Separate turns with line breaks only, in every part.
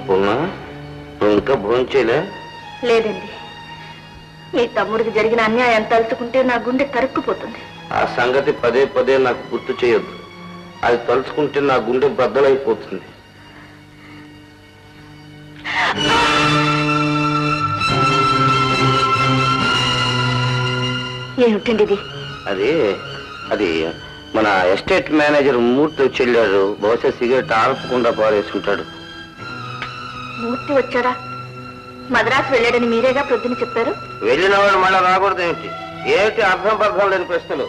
అన్నపూర్ణ, నువ్వు ఇంకా భోజనం చేయలే?
లేదండి, మీ తమ్ముడికి జరిగిన అన్యాయం తలుచుకుంటే నా గుండె తరుక్కుపోతుంది.
ఆ సంగతి పదే పదే నాకు గుర్తు చేయొద్దు. అది తలుచుకుంటే నా గుండె బద్దలైపోతుంది.
ఏమిటండి ఇది?
అది మన ఎస్టేట్ మేనేజర్ మూర్తి వచ్చి వెళ్ళాడు. బహుశా సిగరెట్ ఆర్పకుండా పారేసుకుంటాడు.
మూర్తి వచ్చాడా? మద్రాసు వెళ్ళాడని మీరేగా ప్రొద్దున చెప్పారు.
వెళ్ళిన వాడు మళ్ళా రాకూడదు ఏమిటి? ఏమిటి అర్థం పర్థం లేని ప్రశ్నలు?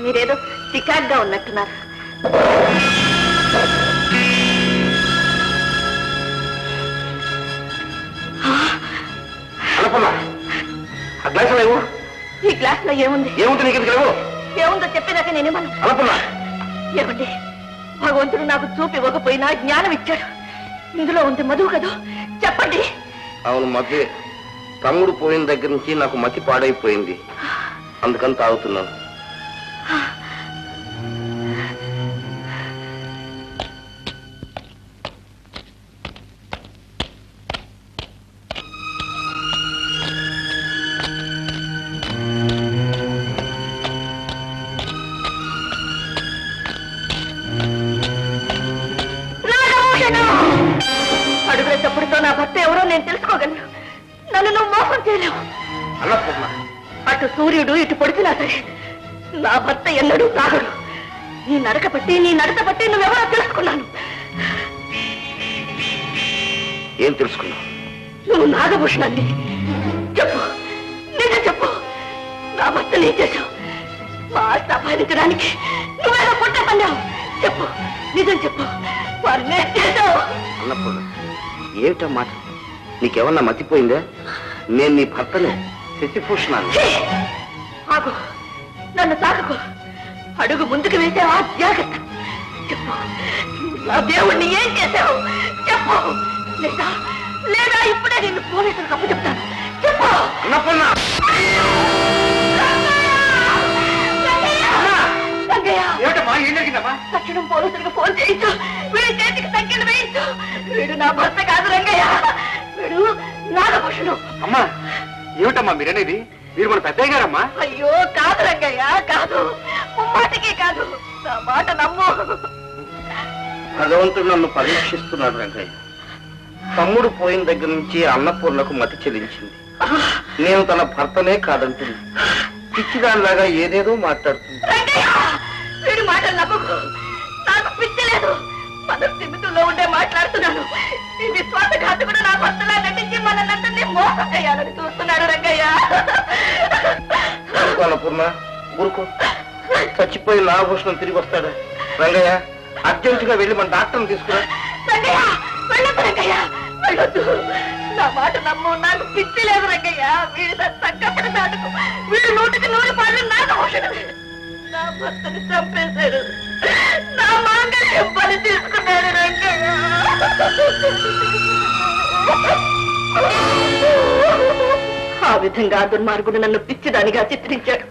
మీరేదో చికాగ్గా ఉన్నట్టున్నారు.
ఆ గ్లాసు లేవు.
ఈ గ్లాస్ లో ఏముంది?
ఏముంది నీకు లేవు?
ఏముందో చెప్పేదాకా నేనేమన్నా. ఏమండి, భగవంతుడు నాకు చూపు ఇవ్వకపోయినా జ్ఞానం ఇచ్చాడు. ఇందులో ఉంది మధువు కదా, చెప్పండి.
అవును, మధువే. తమ్ముడు పోయిన దగ్గర నుంచి నాకు మతి పాడైపోయింది, అందుకని తాగుతున్నాను.
అడుగుల చప్పుడుతో నా భర్త ఎవరో నేను తెలుసుకోగలను. నన్ను నువ్వు మోసం చేయలేవు. అటు సూర్యుడు ఇటు పొడిచినా సరే నా భర్త ఎన్నడూ తాగడు. నీ నడక బట్టి నువ్వెవరో తెలుసుకున్నాను.
ఏం తెలుసుకున్నావు?
నువ్వు నాగభూషణాన్ని. చెప్పు, నిజం చెప్పు. నా భర్తను ఏం చేశావు? మా ఆస్తి అపహరించడానికి నువ్వేదో పుట్ట పన్నావు. చెప్పు, నిజం చెప్పు. వారిని ఏం చేశావు?
అన్నప్పుడు ఏమిటా మాట? నీకేమన్నా మతిపోయిందా? నేను నీ భర్తనే, శశిభూషణాన్ని.
ఆగు, నన్ను తాకకు. అడుగు ముందుకు వేసావా? జాగ్రత్త. చెప్పు, నా దేవుణ్ణి ఏం చేశావు? చెప్పు. లేదా ఇప్పుడే నిన్ను పోలీసులకు అప్పచెప్తాను. చెప్పు. తక్షణం పోలీసులకు ఫోన్ చేయించు. వీడి చేతికి సంఖ్యలు వేయించు. వీడు నా భర్త కాదు రంగయ్య, వీడు నాగభూషణుడు.
అమ్మా, ఏమిటమ్మా మీరనేది? మీరు మన పెద్దయ్య గారమ్మా?
అయ్యో కాదు రంగయ్య, కాదు. మాటకే కాదు, నా మాట నమ్ము.
భగవంతుడు నన్ను పరీక్షిస్తున్నాడు రంగయ్య. తమ్ముడు పోయిన దగ్గర నుంచి అన్నపూర్ణకు మతి చెల్లించింది. నేను తన భర్తనే కాదంటుంది. పిచ్చిదానిలాగా ఏదేదో మాట్లాడుతుంది.
వీడి మాటలు నమ్మకు. నాకు పిచ్చి లేదు. మన స్థితిలో ఉండే మాట్లాడుతున్నాను. ఈ విశ్వాసఘాతకుడు నా భర్తలా నటించి మనల్ని మోసం చేయాలని చూస్తున్నాడు రంగయ్య.
అన్నపూర్ణ, ఊరుకో. చచ్చిపోయి నాగభూషణం తిరిగి వస్తాడా? రంగయ్య, అర్జెంటుగా వెళ్ళి మన డాక్టర్ని తీసుకురా.
రంగయ్య, వెళ్ళొద్దు రంగయ్య, వెళ్ళొద్దు. నా మాట నమ్ము. నాకు పిచ్చి లేదు రంగయ్య. వీడి తగ్గపడి నాటకు. వీడు 100కి 100 నాగభూషణుడు. నా భర్తని చంపేశాడు. నా మాంగళ్యం బలి తీసుకున్నాడు రంగయ్య. ఆ విధంగా దుర్మార్గుడు నన్ను పిచ్చిదానిగా చిత్రించాడు.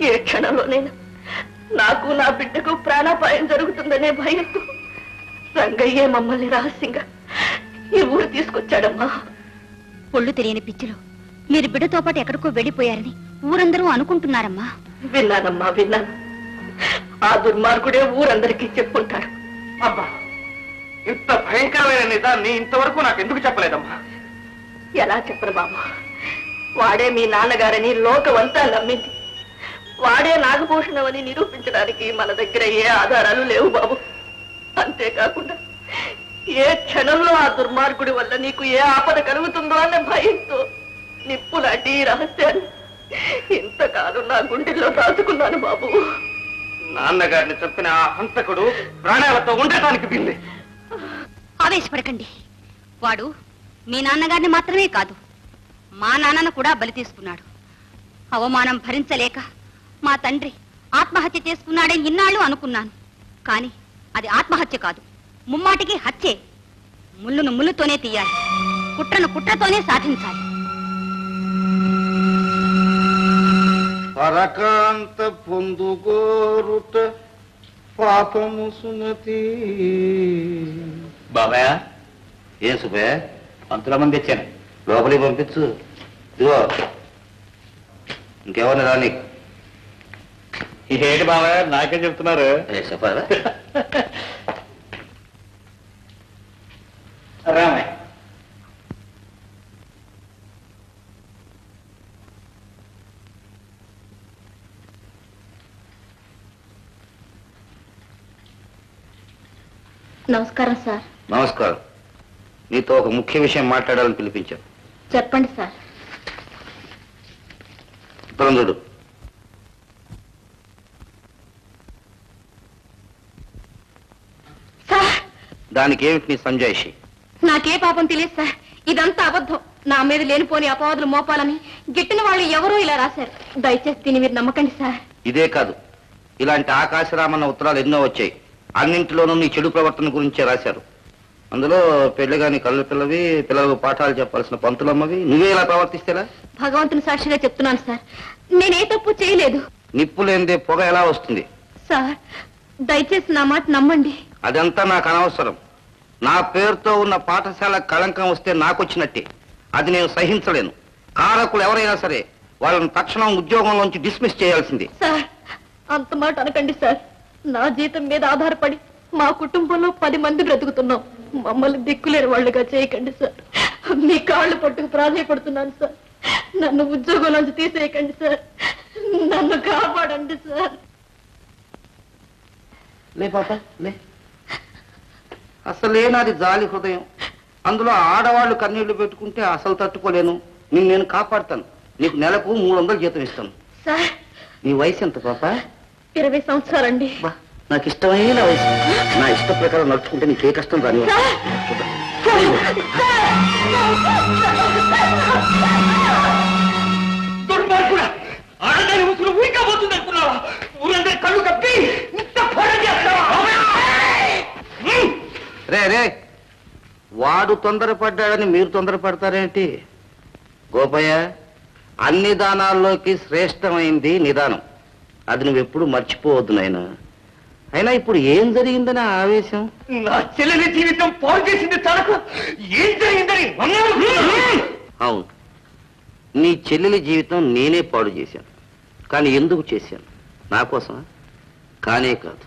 ఏ క్షణంలో నేను నాకు నా బిడ్డకు ప్రాణాపాయం జరుగుతుందనే భయంతో రంగయ్యే మమ్మల్ని రహస్యంగా ఈ ఊరు తీసుకొచ్చాడమ్మా.
ఒళ్ళు తెలియని పిచ్చిలో మీరు బిడ్డతో పాటు ఎక్కడికో వెళ్ళిపోయారని ఊరందరూ అనుకుంటున్నారమ్మా.
విన్నానమ్మా, విన్నాను. ఆ దుర్మార్గుడే ఊరందరికీ చెప్పుంటాడు.
అబ్బా, ఇంత భయంకరమైన నిజాన్ని ఇంతవరకు నాకు ఎందుకు చెప్పలేదమ్మా?
ఎలా చెప్పరు బాబు? వాడే మీ నాన్నగారని లోకమంతా నమ్మింది. వాడే నాగభూషణం అని నిరూపించడానికి మన దగ్గర ఏ ఆధారాలు లేవు బాబు. అంతేకాకుండా ఏ క్షణంలో ఆ దుర్మార్గుడి వల్ల నీకు ఏ ఆపద కలుగుతుందో అన్న భయంతో నిప్పులాంటి ఈ రహస్యాన్ని ఇంతకాలం నా గుండెల్లో దాచుకున్నాను బాబు.
నాన్నగారిని చంపిన ఆ హంతకుడు ప్రాణాలతో ఉండటానికి వీల్లే.
ఆవేశపడకండి. వాడు మీ నాన్నగారిని మాత్రమే కాదు, మా నాన్నను కూడా బలి తీసుకున్నాడు. అవమానం భరించలేక మా తండ్రి ఆత్మహత్య చేసుకున్నాడని ఇన్నాళ్ళు అనుకున్నాను. కానీ అది ఆత్మహత్య కాదు, ముమ్మాటికి హత్యే. ముళ్ళును ముళ్ళుతోనే తీయాలి, కుట్రను కుట్రతోనే సాధించాలి.
పరకాంత పొందుగోరుట పాపము సుమతి,
బాబాయ్ ఏం సుబ్బయ్య పంతుల మంది తెచ్చాను లోపలికి పంపించు ఇదిగో ఇంకెవరిని రాని
ఏంటి బాబాయ్ నాకే చెప్తున్నారు
చెప్పారా
రామయ్య
నమస్కారం సార్.
నమస్కారం. నీతో ఒక ముఖ్య విషయం మాట్లాడాలని పిలిపించాను.
చెప్పండి సార్.
చూడు దానికి ఏమిటి నీ సంజాయిషి?
నాకే పాపం తెలియదు సార్. ఇదంతా అబద్ధం. నా మీద లేనిపోని అపవాదులు మోపాలని గిట్టిన వాళ్ళు ఎవరో ఇలా రాశారు. దయచేసి దీన్ని మీరు నమ్మకండి సార్.
ఇదే కాదు, ఇలాంటి ఆకాశరామన్న ఉత్తరాలు ఎన్నో వచ్చాయి. అన్నింటిలోనూ నీ చెడు ప్రవర్తన గురించే రాశారు. అందులో పెళ్లిగాని కళ్ళు పిల్లవి, పిల్లలకు పాఠాలు చెప్పాల్సిన పంతులమ్మవి. నువ్వే ఇలా ప్రవర్తిస్తేలా?
భగవంతుని సాక్షిగా చెప్తున్నాను సార్, నేనే తప్పు చేయలేదు.
నిప్పు లేనిదే పొగ ఎలా వస్తుంది?
సార్ దయచేసి నా మాట నమ్మండి.
అదంతా నాకు అనవసరం. నా పేరుతో ఉన్న పాఠశాల కళంకం వస్తే నాకొచ్చినట్టే. అది నేను సహించలేను. కారకులు ఎవరైనా సరే వాళ్ళని తక్షణం ఉద్యోగంలోంచి డిస్మిస్ చేయాల్సిందే.
సార్ అంత మాట అనకండి సార్. నా జీతం మీద ఆధారపడి మా కుటుంబంలో 10 మంది బ్రతుకుతున్నాం. మమ్మల్ని దిక్కులేని వాళ్ళుగా చేయకండి సార్. మీ కాళ్ళు పట్టుకు ప్రాధాయపడుతున్నాను సార్. నన్ను ఉద్యోగం నుంచి తీసేయకండి సార్. నన్ను కాపాడండి సార్.
లే పాప లే. అసలే నాది జాలి హృదయం. అందులో ఆడవాళ్లు కన్నీళ్లు పెట్టుకుంటే అసలు తట్టుకోలేను. నేను కాపాడుతాను. నీకు నెలకు 300 జీతం ఇస్తాను.
సార్
నీ వయసు ఎంత పాప?
20 సంవత్సరాలండి.
నాకు ఇష్టమైన వయసు. నా ఇష్ట ప్రకారం నడుచుకుంటే నీకే కష్టం రాని.
దుర్మార్గుడా, ఆడదాని ముసులు ఊరికపోతుంది అనుకున్నావా? ఊరందరి కళ్ళు కప్పి
రే రే, వాడు తొందరపడ్డాడని మీరు తొందరపడతారేంటి? గోపయ్య, అన్ని దానాల్లోకి శ్రేష్టమైంది నిదానం. అది నువ్వెప్పుడు మర్చిపోవద్దు నాయనా. అయినా ఇప్పుడు ఏం జరిగిందని ఆవేశం?
నా చెల్లెలి జీవితం పాడు చేసింది చాలకు ఏం జరిగిందని?
అవును, నీ చెల్లెలి జీవితం నేనే పాడు చేశాను. కానీ ఎందుకు చేశాను? నా కోసమా? కానే కాదు,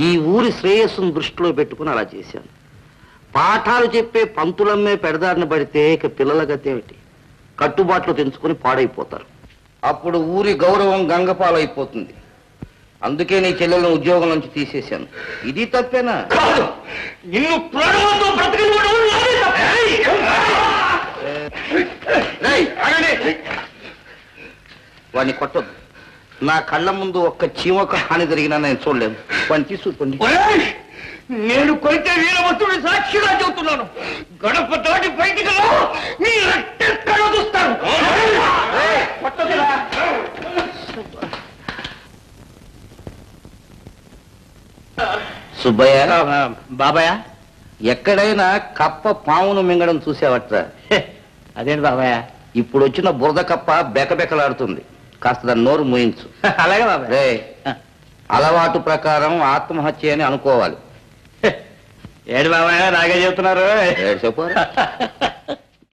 ఈ ఊరి శ్రేయస్సును దృష్టిలో పెట్టుకుని అలా చేశాను. పాఠాలు చెప్పే పంతులమ్మే పెడదారిన పడితే ఇక పిల్లల గతేమిటి? కట్టుబాట్లు తెంచుకుని పాడైపోతారు. అప్పుడు ఊరి గౌరవం గంగపాలైపోతుంది. అందుకే నీ చెల్లెలను ఉద్యోగం నుంచి తీసేశాను. ఇది తప్పేనా?
నిన్ను ప్రాణంతో బ్రతికినవాడు నాదే తప్పు.
వాడిని కొట్టొద్దు. నా కళ్ళ ముందు ఒక్క చీమక హాని జరిగినా నేను చూడలేను. వాడిని తీసుకుపోండి.
నేను కొలితే వీరవస్తుడి సాక్షిగా చెబుతున్నాను. గడప దాటి బయటికి నీ రక్తం చూస్తాను.
సుబ్బయ్య,
బాబాయ్,
ఎక్కడైనా కప్ప పామును మింగడం చూసావట్రా?
అదేంటి బాబాయ్?
ఇప్పుడు వచ్చిన బురద కప్ప బెకబెకలాడుతుంది. కాస్త దాన్ని నోరు మూయించు.
అలాగే బాబాయ్.
అలవాటు ప్రకారం ఆత్మహత్య అని అనుకోవాలి.
ఏడు బాబాయ్ నాగే చెబుతున్నారు.
చెప్పు.